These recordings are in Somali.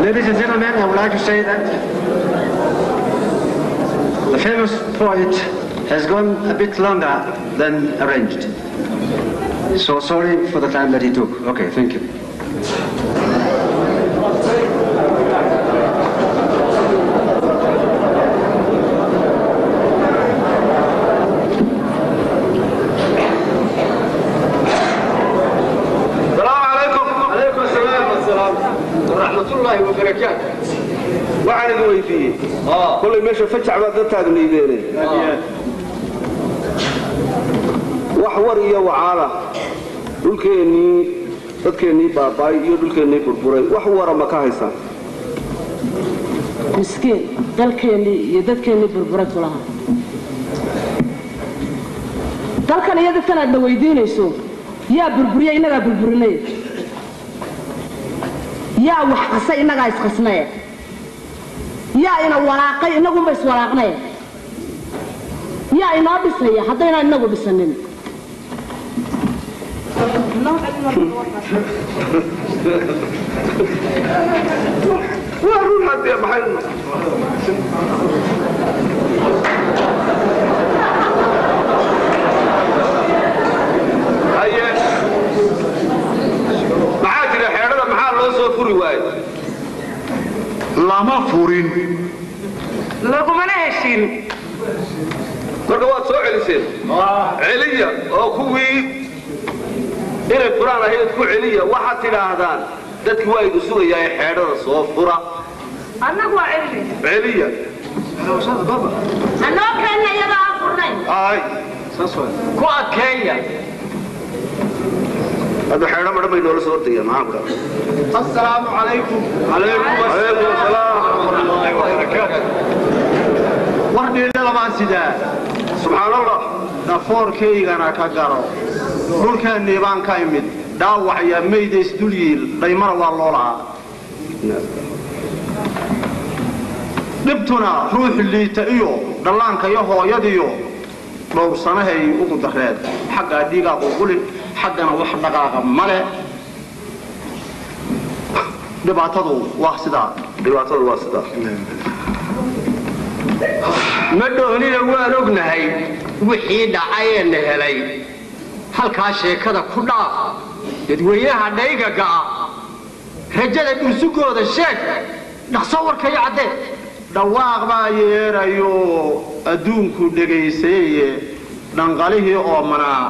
Ladies and gentlemen, I would like to say that the famous poet has gone a bit longer than arranged. So sorry for the time that he took. Okay, thank you. waxaan idin weydiiyey kulay meesha fajac baad dadtaadu liideenay wax war iyo wacaala dhulkeennii dadkeennii baabaay iyo dhulkeennii burburay wax wara ma ka haysaan miskiin dalkeennii iyo dadkeennii burburay kulaha dalkan iyo dadkan aad weydiinayso yaa burburiya inaga burburinay yaa wax qasay inaga isqasnay yaa ina walaaqay inagu ma iswalaaqnay yaa ina dhisay hadayna inagu dhisanin وأروح هذه محل هيا معاك الحيرة محل لو سو فوري واي لا ما فورين lagu mana heshin marka waad soo celiseen celiya oo kuwii inay furaan ahayd ku celiya waxaad tidhaahdaan dadku waa idu sugayaa xeedhada soo fura annagu waa celiya annoo keenna iyada aan furnay ay ku adkeeya هذا حيران ما ربي نورس ورتيا معاك السلام عليكم عليكم السلام ورحمة الله وبركاته وردي لما سيدا سبحان الله نفور كي أنا كجارو نور كان نيبان كايمد داوع يا ميدس دليل دايمر والله لا نبتنا روح اللي تأيو دلانك يهو يديو دور سنة هي أقول دخلت حق أديك أقول حقنا واحد دقائق ماله دبعتضو واسدا دبعتضو واسدا مدوني لوان ognahay wixii dhacayeen helay halka sheekada ku dhaaf dadweynaha dhaygaga rajada dhuusugooda sheeg dhaqso warkay cadde dhawaaq baa yeerayo adduunku dhageysay dhanqalihii oo manaa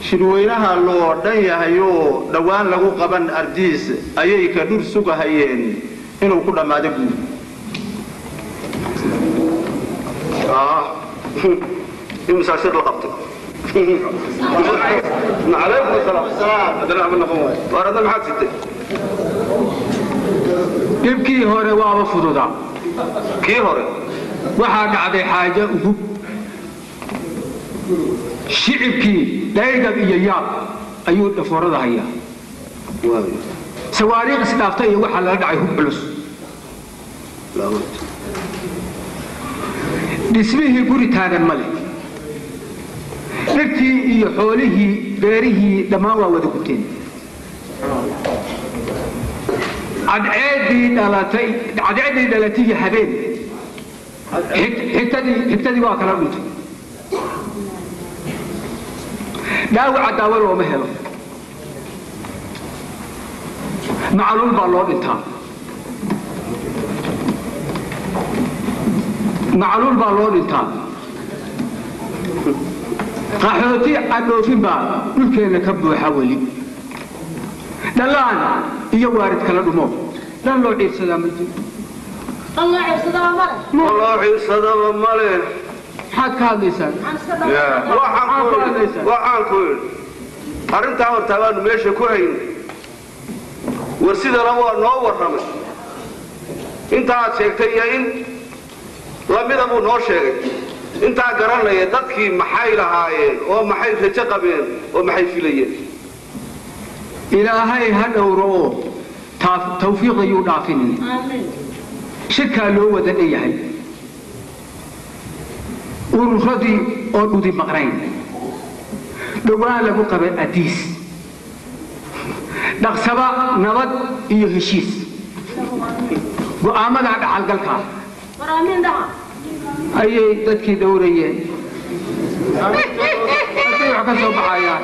shirweynaha loo dhan yahayo dhawaan lagu qaban ardiis ayay ka dhur sugahayeen inuu ku dhamaado guud المسافر لقبته عليكم السلام هذا عملنا قوي وارد ما حد سيدي dibkii hore waaba fududa kii hore waxa dhacday xaajo ugu shicibkii dayga iyo yaab ayuu dhafoorada haya sawaariiq isdaaftay iyo waxa la dhacay hub culus dhismihii guri taagan male dhirtii iyo xoolihii beerihii dhammaan waa wada guteen cadceedii dhalatay habeen xigtadii waa kala dhuntay dhaawaca daawo looma helo macaluul baa loo dhintaa معلول بالون انتان قحوتي عدوفين با دلكينا كبوخا ولي دلان iyo waarid kala dhumo dan loo ciirsada mid الله يسدا مال والله عيسدا مال حد كاديسان waxaan ku arinta horta waan meesha ku hayn warsidana waa noo waramay inta aad sheegtay in lamida buu noo sheegay انت قررنا يا ددكي maxay lahaayeen oo maxay rajo qabeen oo maxay filayeen ilaahay ha dhowro tawfiiq ayuu dhaafin aamin shirka loo wada leeyahay ururradii oo dhudi maqrayn dhawaan lagu qabay adiis dhaqsaba nabad iyo heshiis go'aamada dhaxalgalka waraamin dhaha ayay dadkii dowrayeen ayay wax ka soo baxayaan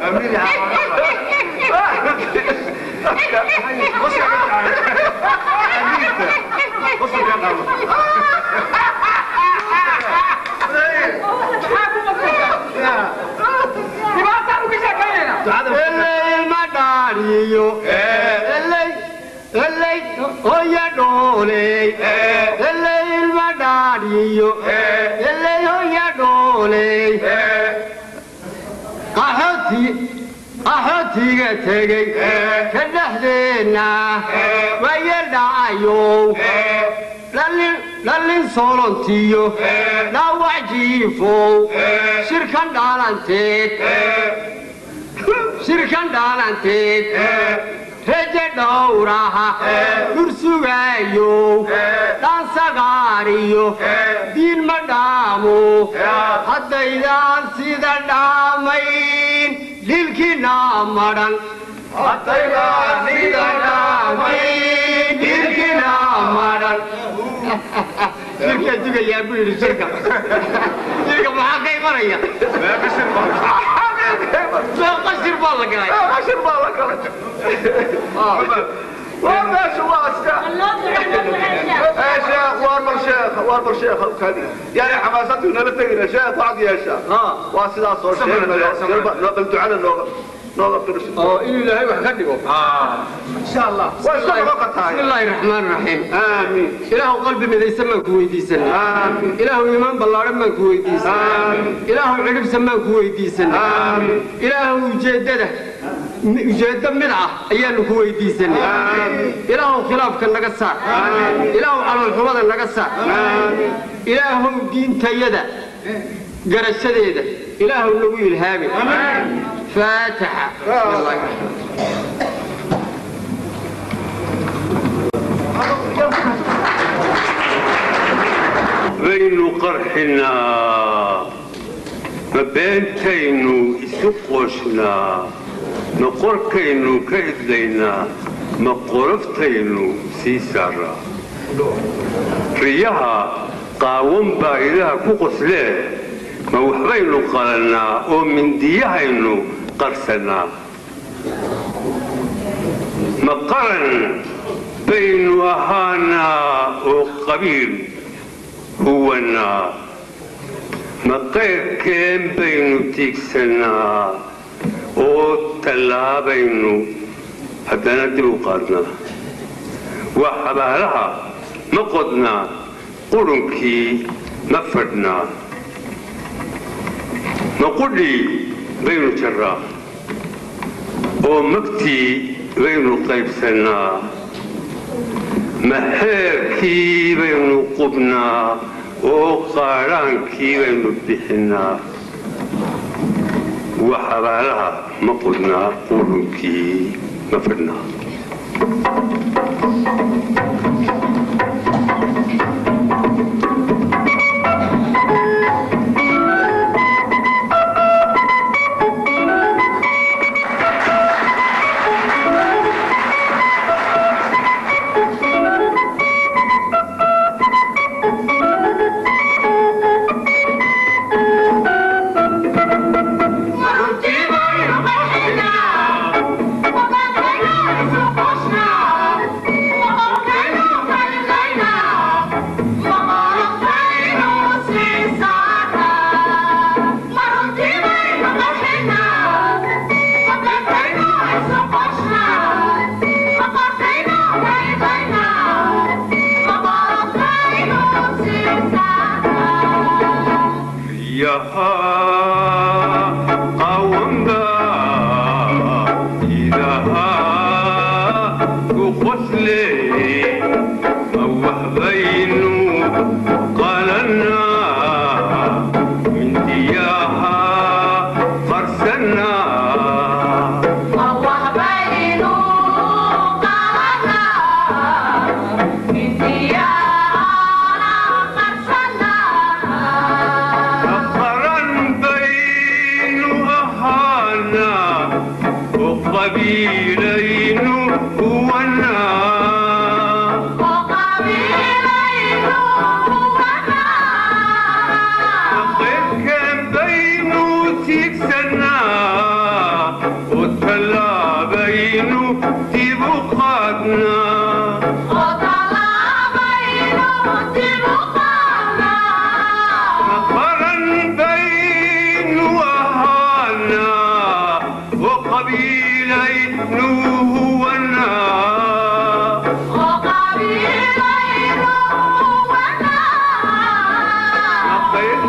amiin ya Oya dole, el madario, el oya dole. Ahati getege, kedahdena, wayeldayo. Lalin solontiyo, la wajifo, shirkan dalante. Reje dauraha kursugayo dansagariyo din madamo hadaydan sida dhamayn dilkina maran hadaydan sida dhamayn dilkina maran shirka jugaya buu shirka maxaa kay maraya قشر بالك هاي قشر بالك وماشي واسكا يا شيخ وارمر شيخ يعني حماستي هنا لتقنا شيخ بعد يا شيخ واسدا صور شيخ نقلت على نوقف إلا هاي وحكدبه إن شاء الله بسم الله الرحمن الرحيم آمين إله قلبي من يسمى كويتي سنة آمين إله إيمان بالله رمان كويتي سنة آمين إله عرب سمى كويتي سنة آمين إله جدد منعه أيام كويتي سنة آمين إله خلاف كان نقصا آمين إله على الحمد نقصا آمين إله دين تيدا قرش شديدة إله النبي الهامي آمين فاتحة بسم الله الرحمن بين قرحنا ما بينتين يسقوشنا نقركين كيدلينا ما قرفتين سيسارا ريها قاوم با إله كوكسليه ما وحبين قالنا ومن ديهين قرسنا ما قرن بين وهانا وقبيل هونا ما قير كان بين تيكسنا وتلا بين حتى ندلو قادنا وحبالها ما قدنا قرنكي ما فردنا نقول لي بين شرا ومكتي بين قيب سنا محاكي بين قبنا وقارانكي بين بحنا وحبالها ما قلنا قولنكي ما فرنا موح بينو قالنا من دياها قرسنا موح بينو قالنا من دياها قرسنا قرن بين أهالنا وقبيلين هونا كان بينو تكسنا وطلع بينو تبقاتنا قرن بينو أهالنا وقبيلين هونا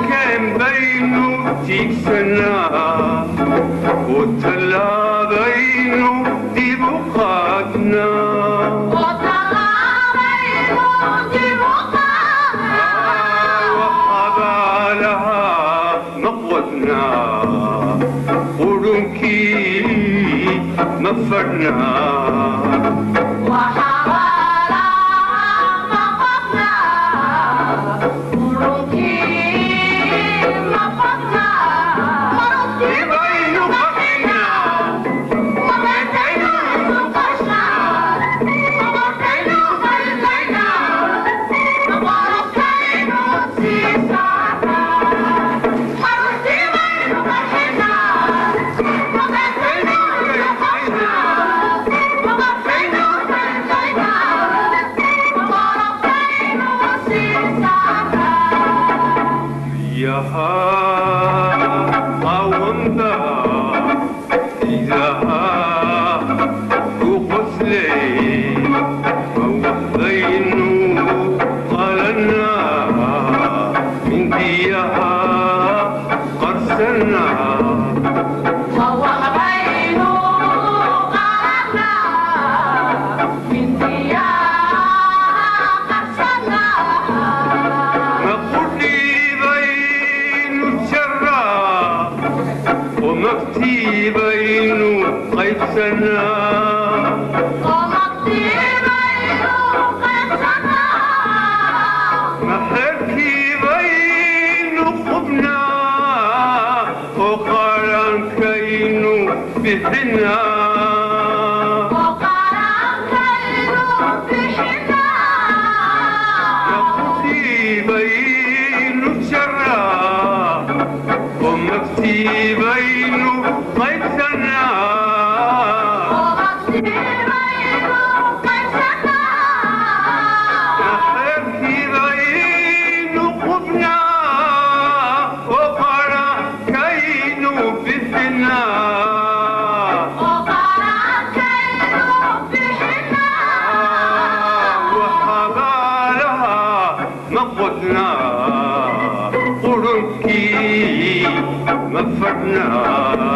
كان بينو تكسنا وطلع بينو تبقاتنا وحبالها نقوتنا قرنكي مفرنا ومكتي بين قيسنا محكي بين خبنا وقارن كين بحنا مكتي بين شرا ومكتي بين قيسنا محكي بين خبنا وقارن كين بحنا مقتنا قرنكي مفرنا